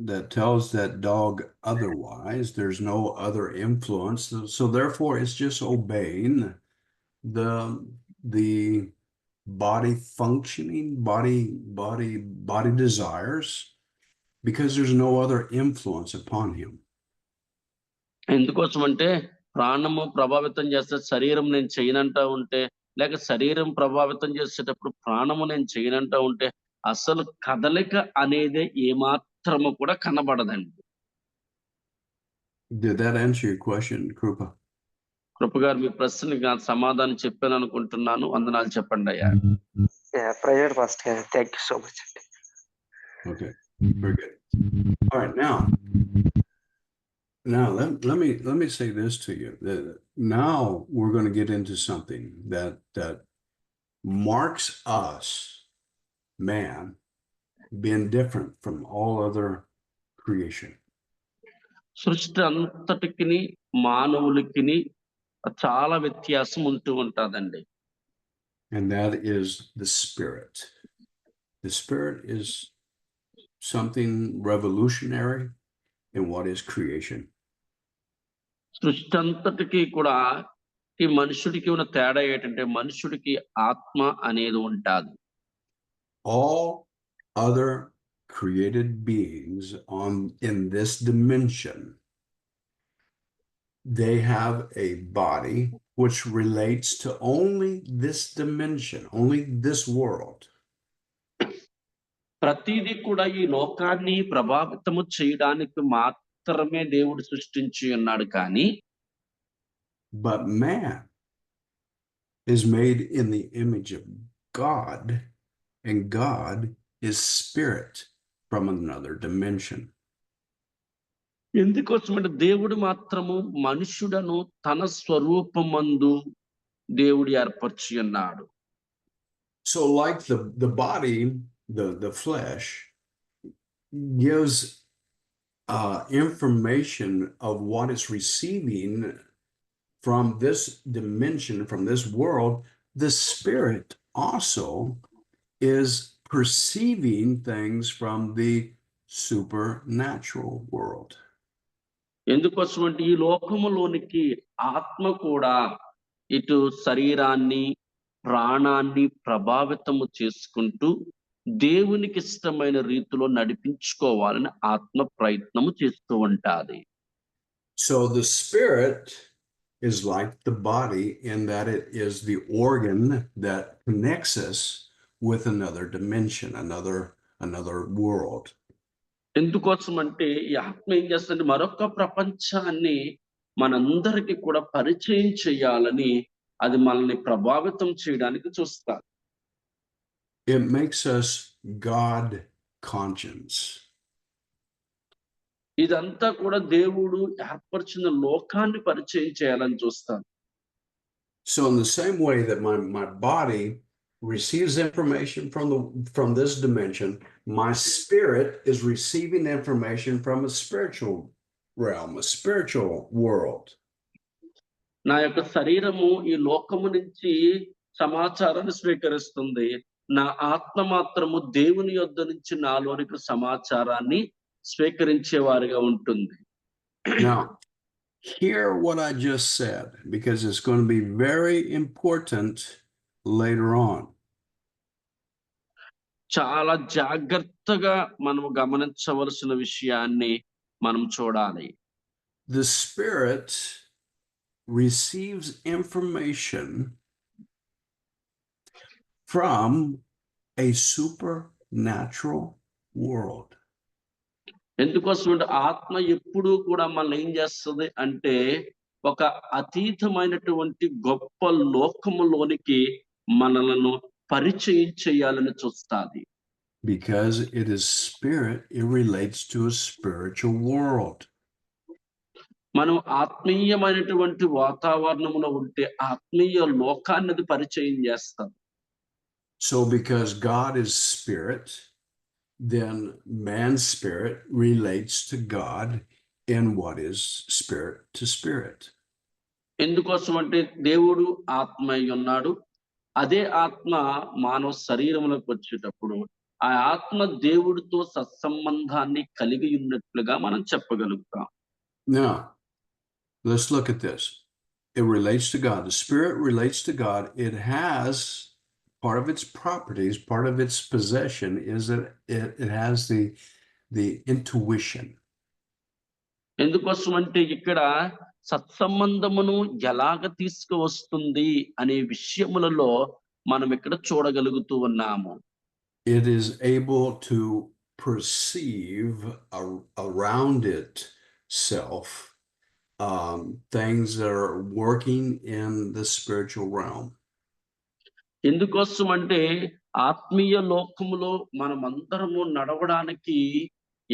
that tells that dog otherwise. There's no other influence. So therefore it's just obeying the body functioning, body desires, because there's no other influence upon him. ఎందుకోసం అంటే ప్రాణము ప్రభావితం చేస్తే శరీరం నేను చేయనంటా ఉంటే, లేక శరీరం ప్రభావితం చేసేటప్పుడు ప్రాణము నేను చేయనంటా ఉంటే అసలు కదలిక అనేది ఏమాత్రము కూడా కనబడదండి. Did that answer your question, Krupa? కృప గారు మీ ప్రశ్నకి సమాధానం చెప్పాను అనుకుంటున్నాను. వందనాలు చెప్పండి అయ్యా. Private master, thank you so much. Okay, very good. All right, now let me say this to you. Now we're going to get into something that marks us, man, being different from all other creation. సృష్టి అంతటికి మానవులకి చాలా వ్యత్యాసం ఉంటుందండి. And that is the spirit. The spirit is something revolutionary in what is creation. సృష్టి అంతటికి కూడా ఈ మనుషుడికి ఉన్న తేడా ఏంటంటే మనుషుడికి ఆత్మ అనేది ఉంటాది. All other created beings in this dimension, they have a body which relates to only this dimension, only this world. ప్రతిదీ కూడా ఈ లోకాన్ని ప్రభావితము చేయడానికి మాత్రమే దేవుడు సృష్టించి ఉన్నాడు. కానీ but man is made in the image of God, and God is spirit from another dimension. ఎందుకోసమంటే దేవుడు మాత్రము మనుష్యుడను తన స్వరూపమందు దేవుడు ఏర్పరిచి ఉన్నాడు. So like the body, the flesh gives information of what it's receiving from this dimension, from this world, the spirit also is perceiving things from the supernatural world. ఎందుకోసమంటే ఈ లోకములోనికి ఆత్మ కూడా ఇటు శరీరాన్ని ప్రాణాన్ని ప్రభావితము చేసుకుంటూ దేవునికి ఇష్టమైన రీతిలో నడిపించుకోవాలని ఆత్మ ప్రయత్నము చేస్తూ ఉంటాది. So the spirit is like the body in that it is the organ that connects us with another dimension, another world. ఎందుకోసం అంటే ఈ ఆత్మ ఏం చేస్తుంది, మరొక ప్రపంచాన్ని మనందరికీ కూడా పరిచయం చేయాలని అది మనల్ని ప్రభావితం చేయడానికి చూస్తారు. It makes us God conscious. ఇదంతా కూడా దేవుడు ఏర్పరిచిన లోకాన్ని పరిచయం చేయాలని చూస్తాను. So in the same way that my body receives information from this dimension, my spirit is receiving information from a spiritual realm, a spiritual world. నా యొక్క శరీరము ఈ లోకము నుంచి సమాచారాన్ని స్వీకరిస్తుంది. నా ఆత్మ మాత్రము దేవుని యొద్ద నుంచి నాలోనికి సమాచారాన్ని స్వీకరించే వారిగా ఉంటుంది. Now, hear what I just said, because it's going to be very important later on. చాలా జాగ్రత్తగా మనం గమనించవలసిన విషయాన్ని మనం చూడాలి. The spirit receives information from a supernatural world. ఎందుకోసం అంటే ఆత్మ ఎప్పుడూ కూడా మనల్ని ఏం చేస్తుంది అంటే ఒక అతీతమైనటువంటి గొప్ప లోకములోనికి మనలను పరిచయం చేయాలని చూస్తాది. Because it is spirit, it relates to a spiritual world. మనం ఆత్మీయమైనటువంటి వాతావరణంలో ఉంటే ఆత్మీయ లోకాన్ని అది పరిచయం చేస్తాం. So because God is spirit, then man's spirit relates to God in what is spirit to spirit. ఎందుకోసం అంటే దేవుడు ఆత్మ అయి ఉన్నాడు. అదే ఆత్మ మానవ శరీరంలోకి వచ్చేటప్పుడు ఆ ఆత్మ దేవుడితో సత్సంబంధాన్ని కలిగి ఉన్నట్లుగా మనం చెప్పగలుగుతాం. Now, let's look at this. It relates to God. The spirit relates to God. It has part of its properties, part of its possession is that it has the intuition. ఎందుకోసం అంటే ఇక్కడ సత్సంబంధమును ఎలాగ తీసుకువస్తుంది అనే విషయములలో మనం ఇక్కడ చూడగలుగుతూ ఉన్నాము. It is able to perceive around itself things that are working in the spiritual realm. ఎందుకోసం అంటే ఆత్మీయ లోకములో మనమందరము నడవడానికి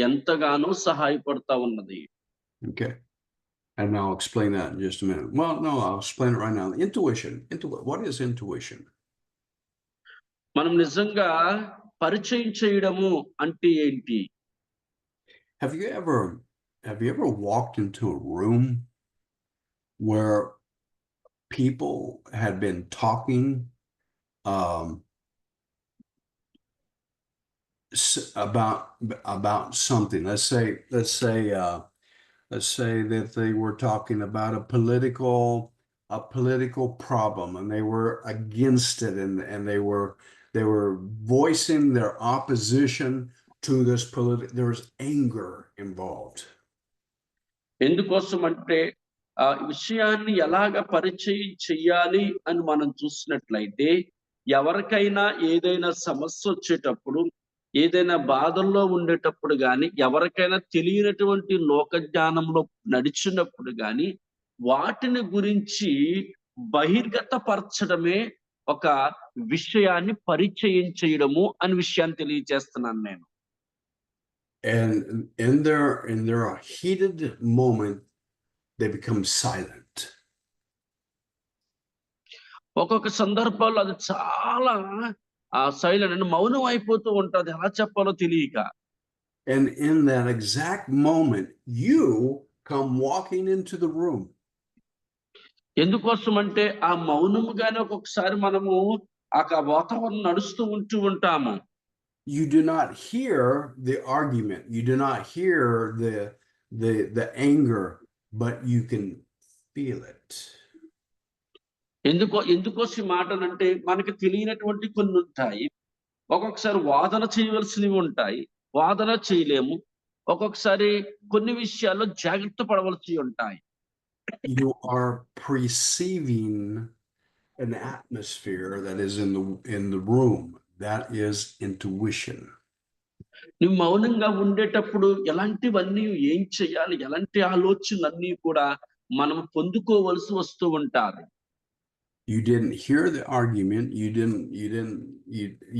ఎంతగానో సహాయపడతా ఉన్నది. Okay. And I'll explain that in just a minute. Well, no, I'll explain it right now. Intuition. What is intuition? మనం నిజంగా పరిచయం చేయడము అంటే ఏంటి? Have you ever walked into a room where people had been talking about something? Let's say that they were talking about a political problem and they were against it and they were voicing their opposition to this there was anger involved. ఎందుకోసం అంటే ఆ విషయాన్ని ఎలాగ పరిచయం చెయ్యాలి అని మనం చూసినట్లయితే ఎవరికైనా ఏదైనా సమస్య వచ్చేటప్పుడు ఏదైనా బాధల్లో ఉండేటప్పుడు గాని ఎవరికైనా తెలియనటువంటి లోక జ్ఞానంలో నడిచినప్పుడు గాని వాటిని గురించి బహిర్గతపరచడమే ఒక విషయాన్ని పరిచయం చేయడము అనే విషయాన్ని తెలియజేస్తున్నాను నేను. And in their heated moment, they become silent. ఒక్కొక్క సందర్భాల్లో అది చాలా సైలెంట్ అంటే మౌనం అయిపోతూ ఉంటది, ఎలా చెప్పాలో తెలియక. And in that exact moment, you come walking into the room. ఎందుకోసం అంటే ఆ మౌనముగానే ఒక్కొక్కసారి మనము ఆ వాతావరణం నడుస్తూ ఉంటాము. You do not hear the argument. You do not hear the anger, but you can feel it. ఎందుకోసం మాటలంటే మనకు తెలియనటువంటి కొన్ని ఉంటాయి. ఒక్కొక్కసారి వాదన చేయవలసినవి ఉంటాయి. వాదన చేయలేము. ఒక్కొక్కసారి కొన్ని విషయాల్లో జాగ్రత్త పడవలసి ఉంటాయి. You are perceiving an atmosphere that is in the room. That is intuition. నువ్వు మౌనంగా ఉండేటప్పుడు ఎలాంటివన్నీ ఏం చేయాలి, ఎలాంటి ఆలోచనలన్నీ కూడా మనం పొందుకోవలసి వస్తూ ఉంటారు. You didn't hear the argument.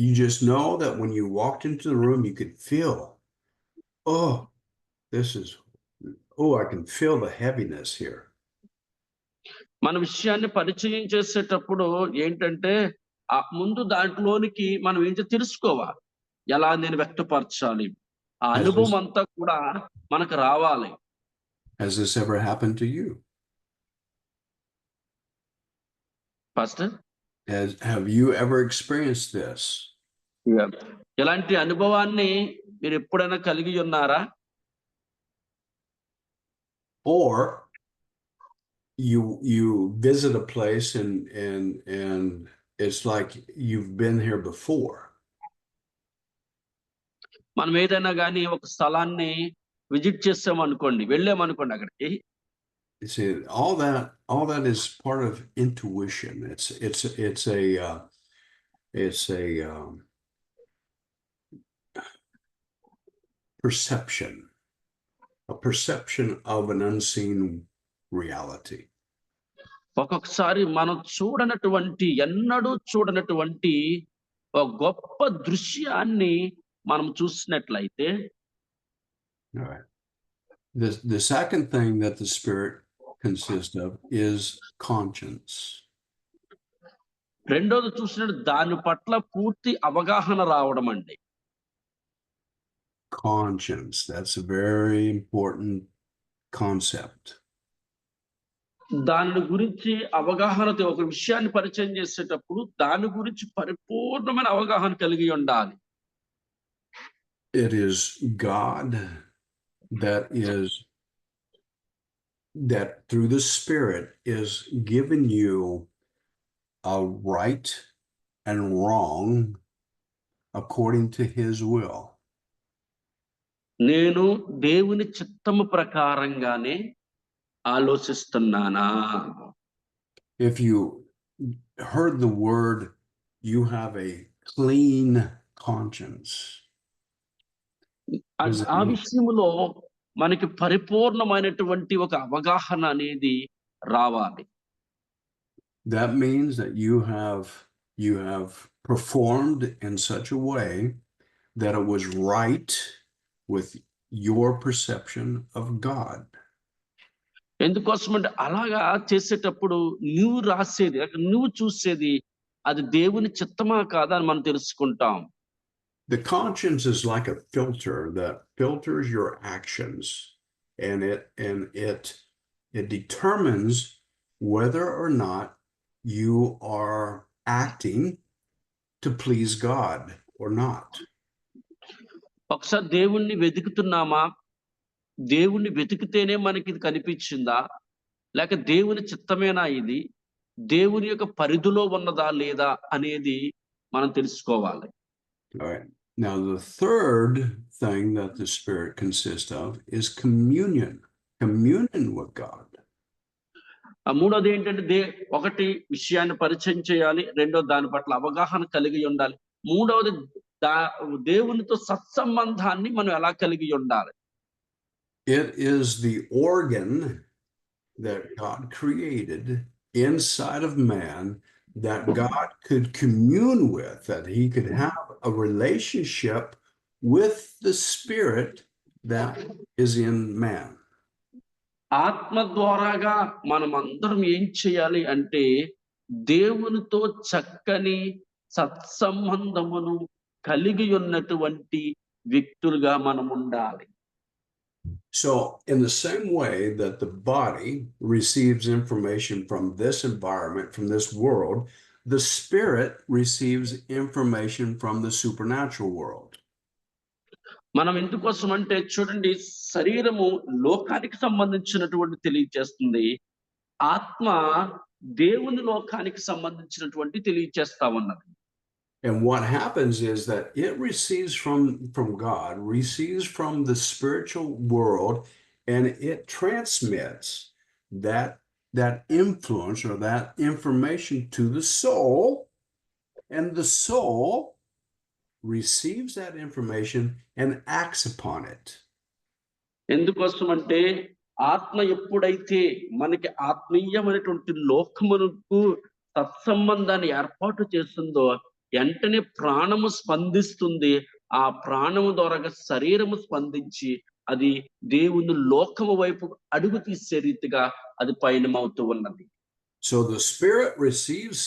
You just know that when you walked into the room, you could feel, oh, I can feel the heaviness here. మన విషయాన్ని పరిచయం చేసేటప్పుడు ఏంటంటే, ముందు దాంట్లోనికి మనం ఏంటో తెలుసుకోవాలి. ఎలా నేను వ్యక్తపరచాలి? ఆ అనుభవం అంతా కూడా మనకు రావాలి. Has this ever happened to you? Pastor? Have you ever experienced this? ఎలాంటి అనుభవాన్ని మీరు ఎప్పుడైనా కలిగి ఉన్నారా? Or you visit a place and it's like you've been here before. మనం ఏదైనా గానీ ఒక స్థలాన్ని విజిట్ చేసామనుకోండి, వెళ్ళామనుకోండి అక్కడికి. You see, all that is part of intuition. It's a perception of an unseen reality. ఒక్కొక్కసారి మనం ఎన్నడూ చూడనటువంటి ఒక గొప్ప దృశ్యాన్ని మనం చూసినట్లయితే. All right. The second thing that the Spirit consists of is conscience. రెండోది చూసినట్టు దాని పట్ల పూర్తి అవగాహన రావడం అండి. Conscience, that's a very important concept. దాని గురించి అవగాహనతో ఒక విషయాన్ని పరిచయం చేసేటప్పుడు దాని గురించి పరిపూర్ణమైన అవగాహన కలిగి ఉండాలి. It is God that through the Spirit is giving you a right and wrong according to His will. నేను దేవుని చిత్తము ప్రకారంగానే ఆలోచిస్తున్నానా? If you heard the word, you have a clean conscience. ఆ విషయంలో మనకి పరిపూర్ణమైనటువంటి ఒక అవగాహన అనేది రావాలి. That means that you have performed in such a way that it was right with your perception of God. ఎందుకోసమంటే అలాగా చేసేటప్పుడు నువ్వు చూసేది అది దేవుని చిత్తమా కాదా అని మనం తెలుసుకుంటాం. The conscience is like a filter that filters your actions, and it determines whether or not you are acting to please God or not. ఒకసారి దేవుణ్ణి వెతుకుతున్నామా? దేవుణ్ణి వెతికితేనే మనకి ఇది కనిపించిందా? లేక దేవుని చిత్తమేనా ఇది? దేవుని యొక్క పరిధిలో ఉన్నదా లేదా అనేది మనం తెలుసుకోవాలి. All right. Now, the third thing that the Spirit consists of is communion with God. మూడోది ఏంటంటే ఒకటి విషయాన్ని పరిచయం చేయాలి, రెండోది దాని పట్ల అవగాహన కలిగి ఉండాలి, మూడవది దేవునితో సత్సంబంధాన్ని మనం ఎలా కలిగి ఉండాలి. It is the organ that God created inside of man that God could commune with, that he could have a relationship with the Spirit that is in man. ఆత్మ ద్వారాగా మనం అందరం ఏం చేయాలి అంటే దేవునితో చక్కని సత్సంబంధమును కలిగి ఉన్నటువంటి వ్యక్తులుగా మనం ఉండాలి. So in the same way that the body receives information from this environment, from this world, the Spirit receives information from the supernatural world. మనం ఎందుకోసం అంటే చూడండి, శరీరము లోకానికి సంబంధించినటువంటి తెలియజేస్తుంది, ఆత్మ దేవుని లోకానికి సంబంధించినటువంటి తెలియజేస్తా ఉన్నది. And what happens is that it receives from God, receives from the spiritual world, and it transmits that influence or that information to the soul, and the soul receives that information and acts upon it. ఎందుకోసం అంటే ఆత్మ ఎప్పుడైతే మనకి ఆత్మీయమైనటువంటి లోకమునకు సత్సంబంధాన్ని ఏర్పాటు చేస్తుందో వెంటనే ప్రాణము స్పందిస్తుంది. ఆ ప్రాణము ద్వారా శరీరము స్పందించి అది దేవుని లోకము వైపు అడుగు తీసే రీతిగా అది పయనమవుతూ ఉన్నది. So the spirit receives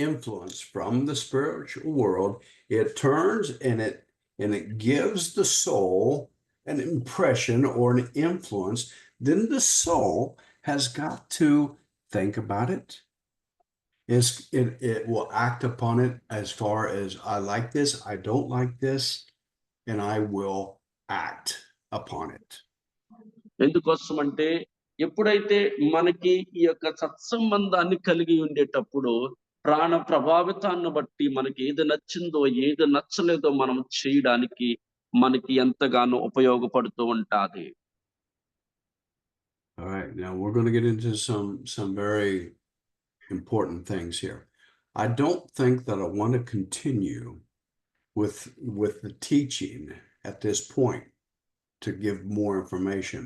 influence from the spiritual world. It turns and it gives the soul an impression or an influence. Then the soul has got to think about it. It will act upon it as far as I like this, I don't like this, and I will act upon it. ఎందుకోసం అంటే ఎప్పుడైతే మనకి ఈ యొక్క సత్సంబంధాన్ని కలిగి ఉండేటప్పుడు ప్రాణ ప్రభావితాన్ని బట్టి మనకి ఏది నచ్చిందో ఏది నచ్చలేదో మనం చేయడానికి మనకి ఎంతగానో ఉపయోగపడుతూ ఉంటాది. All right, now we're going to get into some very important things here. I don't think that I want to continue with the teaching at this point to give more information,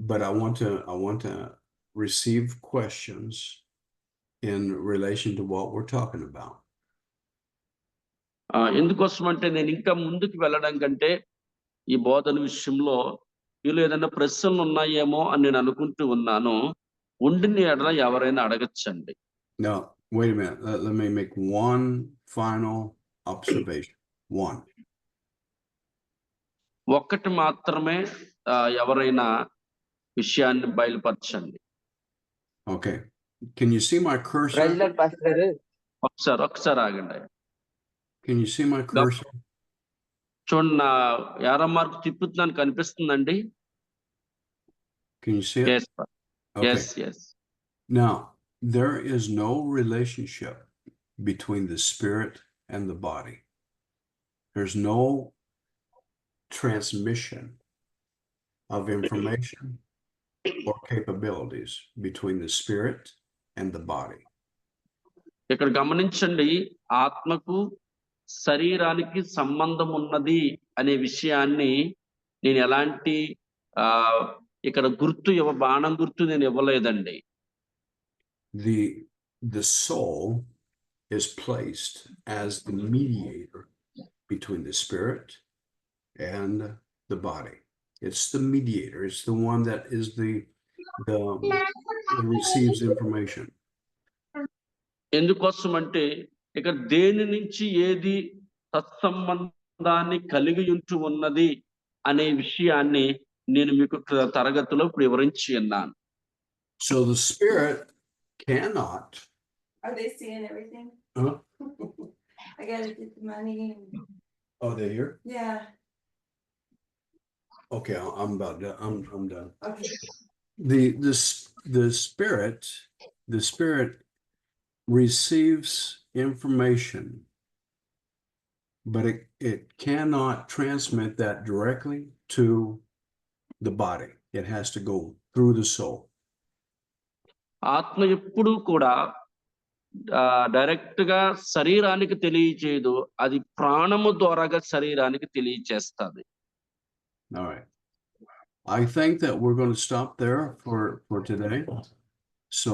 but I want to receive questions in relation to what we're talking about. ఎందుకోసం అంటే నేను ఇంకా ముందుకు వెళ్ళడం కంటే ఈ బోధన విషయంలో వీళ్ళు ఏదైనా ప్రశ్నలు ఉన్నాయేమో అని నేను అనుకుంటూ ఉన్నాను. ఉండిన ఎడల ఎవరైనా అడగచ్చండి. Now, wait a minute. Let me make one final observation. One. ఒక్కటి మాత్రమే ఎవరైనా విషయాన్ని బయలుపరచండి. Okay. Can you see my cursor? ఒకసారి ఆగండి. Can you see my cursor? చూడండి, నా యారో మార్క్ తిప్పుతున్నాను, కనిపిస్తుందండి? Can you see it? Yes, sir. Okay. Yes. Now, there is no relationship between the spirit and the body. There's no transmission of information or capabilities between the spirit and the body. ఇక్కడ గమనించండి, ఆత్మకు శరీరానికి సంబంధం ఉన్నది అనే విషయాన్ని నేను ఎలాంటి ఇక్కడ బాణం గుర్తు నేను ఇవ్వలేదండి. The soul is placed as the mediator between the spirit and the body. It's the mediator. It's the one that is that receives information. ఎందుకోసం అంటే ఇక్కడ దేని నుంచి ఏది సత్సంబంధాన్ని కలిగి ఉంటూ ఉన్నది అనే విషయాన్ని నేను మీకు తరగతిలో వివరించి ఉన్నాను. So the spirit cannot. Are they seeing everything? Huh? I gotta get the money. Oh, they're here? Yeah. Okay, I'm about done. I'm done. Okay. The spirit receives information, but it cannot transmit that directly to the body. It has to go through the soul. ఆత్మ ఎప్పుడు కూడా direct గా శరీరానికి తెలియచేయదు, అది ప్రాణము ద్వారాగా శరీరానికి తెలియచేస్తుంది. All right. I think that we're going to stop there for today. So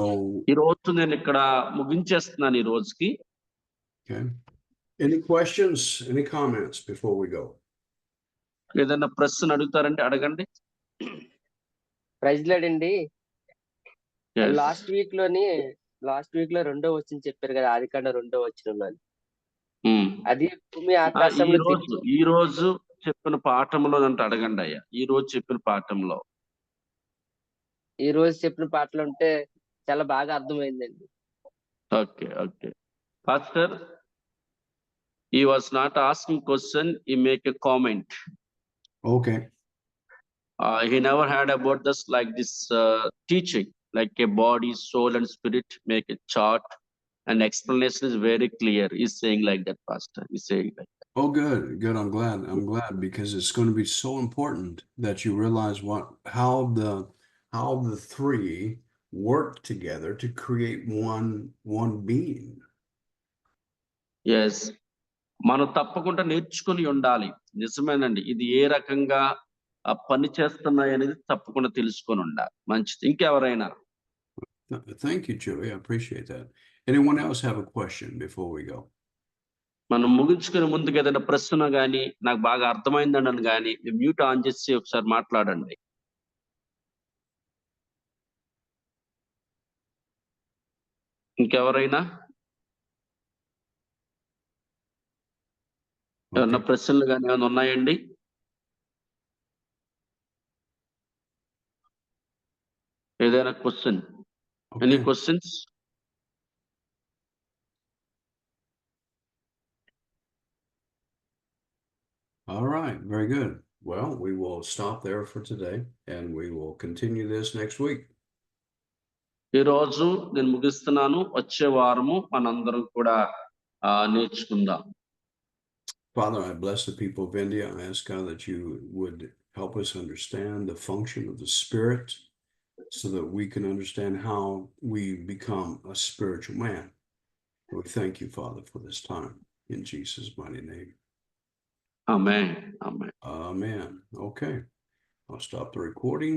ఈ రోజు నేను ఇక్కడ ముగించేస్తున్నాను ఈ రోజుకి. Okay. Any questions, any comments before we go? ఏదైనా ప్రశ్న అడుగుతారంటే అడగండి. ప్రైజ్ లార్డ్ అండి. లాస్ట్ వీక్ లో రెండో వచనం చెప్పారు కదా, ఆదికాండం 2వ వచనంలో. అది భూమి ఆకాశంలో ఈ రోజు చెప్పిన పాఠంలో అంటే అడగండి అయ్యా. ఈ రోజు చెప్పిన పాఠంలో ఉంటే చాలా బాగా అర్థమైందండి. Okay. Pastor, he was not asking question, he make a comment. Okay. He never had about this like this teaching, like a body, soul and spirit, make a chart and explanation is very clear. He's saying like that, Pastor. He's saying like that. Oh, good, good. I'm glad because it's going to be so important that you realize how the three work together to create one being. Yes మనం తప్పకుండా నేర్చుకుని ఉండాలి. నిజమేనండి. ఇది ఏ రకంగా పని చేస్తున్నాయి అనేది తప్పకుండా తెలుసుకొని ఉండాలి. మంచిది. ఇంకెవరైనా? Thank you, Joey. I appreciate that. Anyone else have a question before we go? మనం ముగించుకునే ముందుకు ఏదైనా ప్రశ్న గానీ, నాకు బాగా అర్థమైందని గానీ, మ్యూట్ ఆన్ చేసి ఒకసారి మాట్లాడండి. ఇంకెవరైనా? ఏమన్నా Okay. ప్రశ్నలు గానీ ఏమైనా ఉన్నాయండి? ఏదైనా question? Any Okay. Questions? All right. Very good. Well, we will stop there for today and we will continue this next week. ఈ రోజు నేను ముగిస్తున్నాను. వచ్చే వారము మనందరం కూడా నేర్చుకుందాం. Father, I bless the people of India. I ask God that you would help us understand the function of the Spirit so that we can understand how we become a spiritual man. We thank you, Father, for this time. In Jesus' mighty name. Amen. Amen. Amen. Okay. I'll stop the recording.